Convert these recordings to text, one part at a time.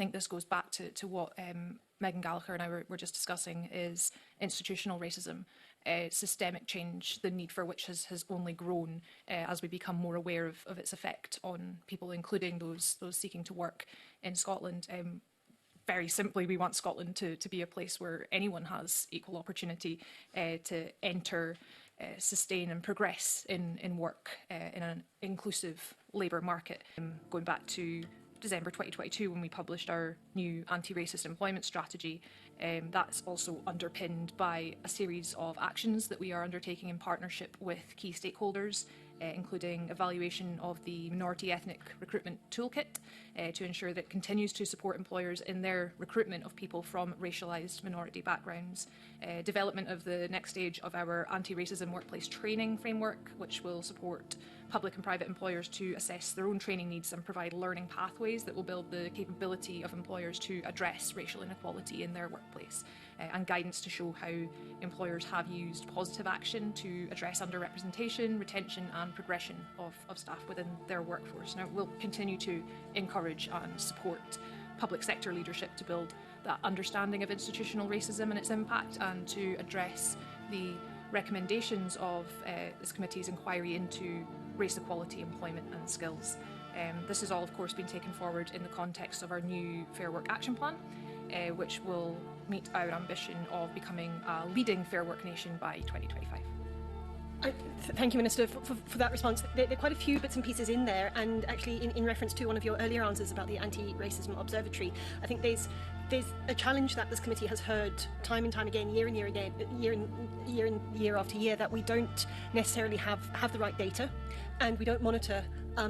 think this goes back to what Megan Gallagher and I were just discussing, is institutional racism, systemic change, the need for which has only grown as we become more aware of its effect on people, including those seeking to work in Scotland. Very simply, we want Scotland to be a place where anyone has equal opportunity to enter, sustain and progress in work in an inclusive labour market. Going back to December 2022, when we published our new anti-racist employment strategy, that's also underpinned by a series of actions that we are undertaking in partnership with key stakeholders, including evaluation of the minority ethnic recruitment toolkit to ensure that it continues to support employers in their recruitment of people from racialised minority backgrounds, development of the next stage of our anti-racism workplace training framework, which will support public and private employers to assess their own training needs and provide learning pathways that will build the capability of employers to address racial inequality in their workplace, and guidance to show how employers have used positive action to address underrepresentation, retention and progression of staff within their workforce. Now, we'll continue to encourage and support public sector leadership to build that understanding of institutional racism and its impact, and to address the recommendations of this committee's inquiry into race equality, employment and skills. This has all, of course, been taken forward in the context of our new Fair Work Action Plan, which will meet our ambition of becoming a leading Fair Work nation by 2025. Thank you, Minister, for that response. There are quite a few bits and pieces in there, and actually in reference to one of your earlier answers about the Anti-Racism Observatory, I think there's a challenge that this committee has heard time and time again, year after year, that we don't necessarily have the right data, and we don't monitor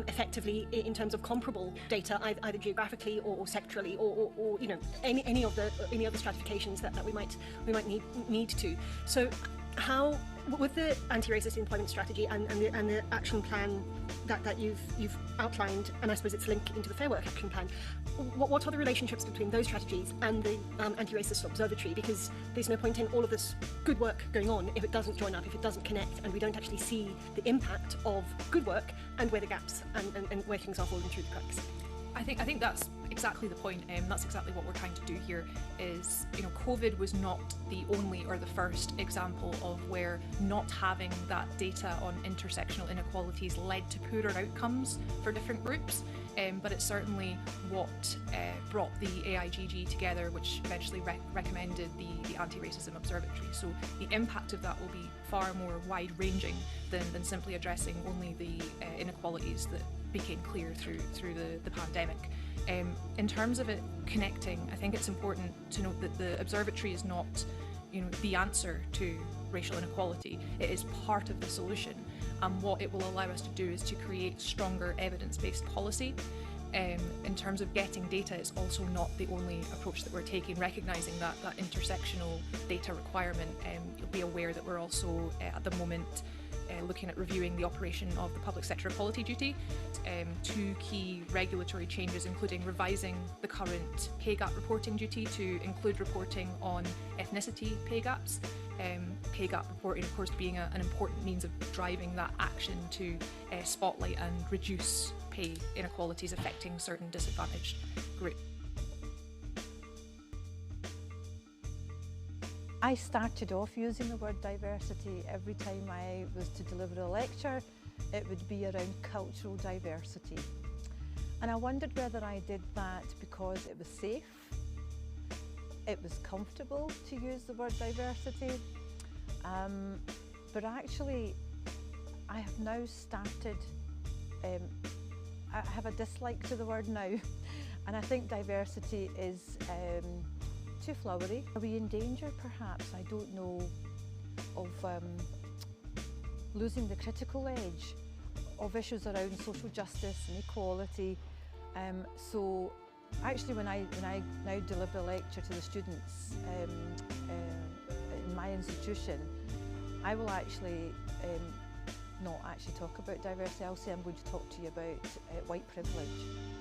effectively in terms of comparable data, either geographically or sectorally, or you know, any other stratifications that we might need to. So, how, with the anti-racist employment strategy and the action plan that you've outlined, and I suppose it's linked into the Fair Work Action Plan, what are the relationships between those strategies and the anti-racist observatory? Because there's no point in all of this good work going on if it doesn't join up, if it doesn't connect, and we don't actually see the impact of good work and where the gaps and where things are falling through the cracks. I think that's exactly the point. That's exactly what we're trying to do here. Is, you know, COVID was not the only or the first example of where not having that data on intersectional inequalities led to poorer outcomes for different groups. But it's certainly what brought the AIGG together, which eventually recommended the Anti-Racism Observatory. So the impact of that will be far more wide-ranging than simply addressing only the inequalities that became clear through the pandemic. In terms of it connecting, I think it's important to note that the observatory is not, you know, the answer to racial inequality. It is part of the solution, and what it will allow us to do is to create stronger evidence-based policy. In terms of getting data, it's also not the only approach that we're taking, recognising that intersectional data requirement. You'll be aware that we're also at the moment looking at reviewing the operation of the public sector equality duty. Two key regulatory changes, including revising the current pay gap reporting duty to include reporting on ethnicity pay gaps. Pay gap reporting, of course, being an important means of driving that action to spotlight and reduce pay inequalities affecting certain disadvantaged groups. I started off using the word diversity. Every time I was to deliver a lecture, it would be around cultural diversity. And I wondered whether I did that because it was safe, it was comfortable to use the word diversity, but actually I have now started, I have a dislike to the word now, and I think diversity is too flowery. Are we in danger, perhaps, I don't know, of losing the critical edge of issues around social justice and equality? So actually when I now deliver a lecture to the students in my institution, I will actually not actually talk about diversity. I'll say I'm going to talk to you about white privilege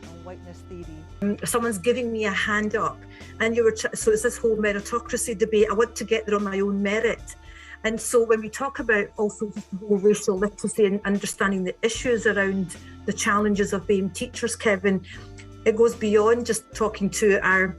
and whiteness theory. Someone's giving me a hand up, and so it's this whole meritocracy debate. I want to get there on my own merit. And so when we talk about also just the whole racial literacy and understanding the issues around the challenges of being teachers, Kevin, it goes beyond just talking to our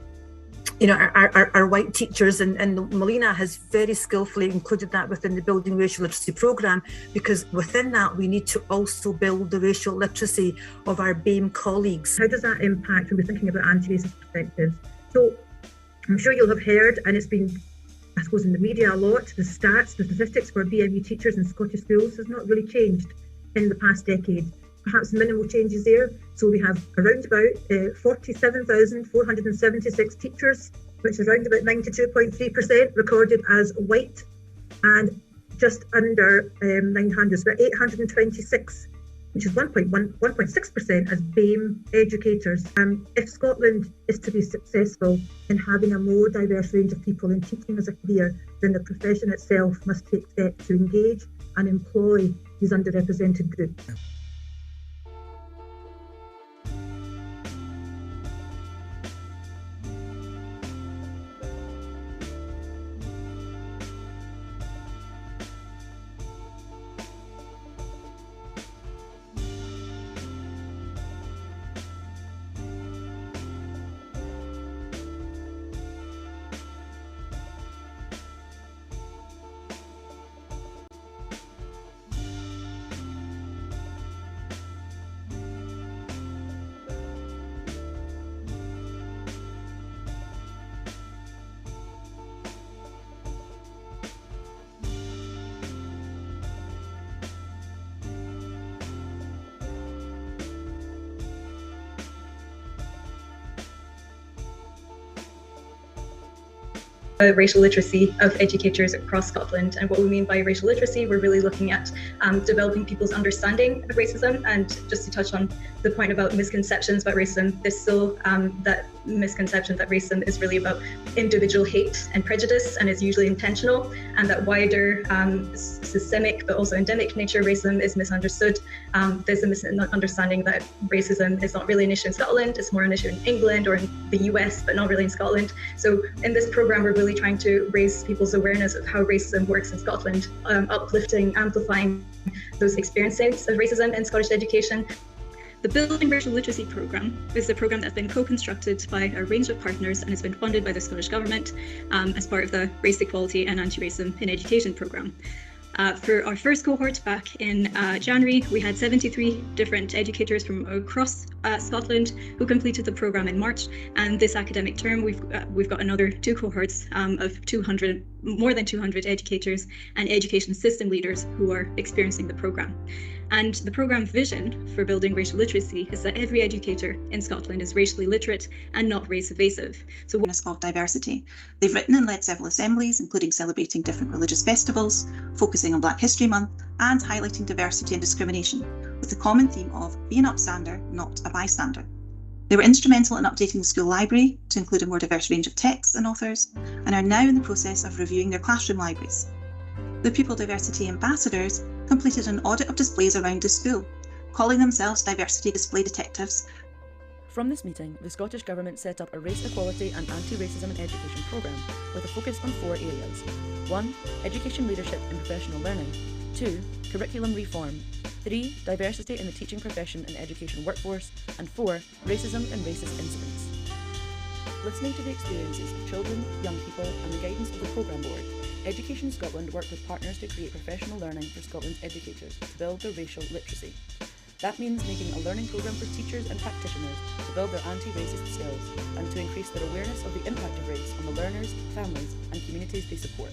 white teachers, and Melina has very skillfully included that within the Building Racial Literacy programme, because within that we need to also build the racial literacy of our BAME colleagues. How does that impact when we're thinking about anti-racist perspectives? So I'm sure you'll have heard, and it's been, I suppose, in the media a lot, the statistics for BME teachers in Scottish schools has not really changed in the past decade. Perhaps minimal changes there. So we have around about 47,476 teachers, which is around about 92.3% recorded as white, and just under 900, so about 826, which is 1.6% as BAME educators. If Scotland is to be successful in having a more diverse range of people in teaching as a career, then the profession itself must take steps to engage and employ these underrepresented groups. Racial literacy of educators across Scotland. And what we mean by racial literacy, we're really looking at developing people's understanding of racism. And just to touch on the point about misconceptions about racism, there's still that misconception that racism is really about individual hate and prejudice, and is usually intentional, and that wider systemic but also endemic nature of racism is misunderstood. There's a misunderstanding that racism is not really an issue in Scotland, it's more an issue in England or in the US, but not really in Scotland. So in this programme, we're really trying to raise people's awareness of how racism works in Scotland, uplifting, amplifying those experiences of racism in Scottish education. The Building Racial Literacy programme is a programme that's been co-constructed by a range of partners and has been funded by the Scottish Government as part of the Race Equality and Anti-Racism in Education programme. For our first cohort back in January, we had 73 different educators from across Scotland who completed the programme in March, and this academic term we've got another 2 cohorts of more than 200 educators and education system leaders who are experiencing the programme. And the programme vision for Building Racial Literacy is that every educator in Scotland is racially literate and not race evasive. So awareness of diversity. They've written and led several assemblies, including celebrating different religious festivals, focusing on Black History Month, and highlighting diversity and discrimination, with the common theme of be an upstander, not a bystander. They were instrumental in updating the school library to include a more diverse range of texts and authors, and are now in the process of reviewing their classroom libraries. The Pupil Diversity Ambassadors completed an audit of displays around the school, calling themselves Diversity Display Detectives. From this meeting, the Scottish Government set up a race equality and anti-racism in education programme with a focus on 4 areas. 1. Education leadership and professional learning. 2. Curriculum reform. 3. Diversity in the teaching profession and education workforce. And 4. Racism and racist incidents. Listening to the experiences of children, young people and the guidance of the programme board, Education Scotland worked with partners to create professional learning for Scotland's educators to build their racial literacy. That means making a learning programme for teachers and practitioners to build their anti-racist skills and to increase their awareness of the impact of race on the learners, families and communities they support.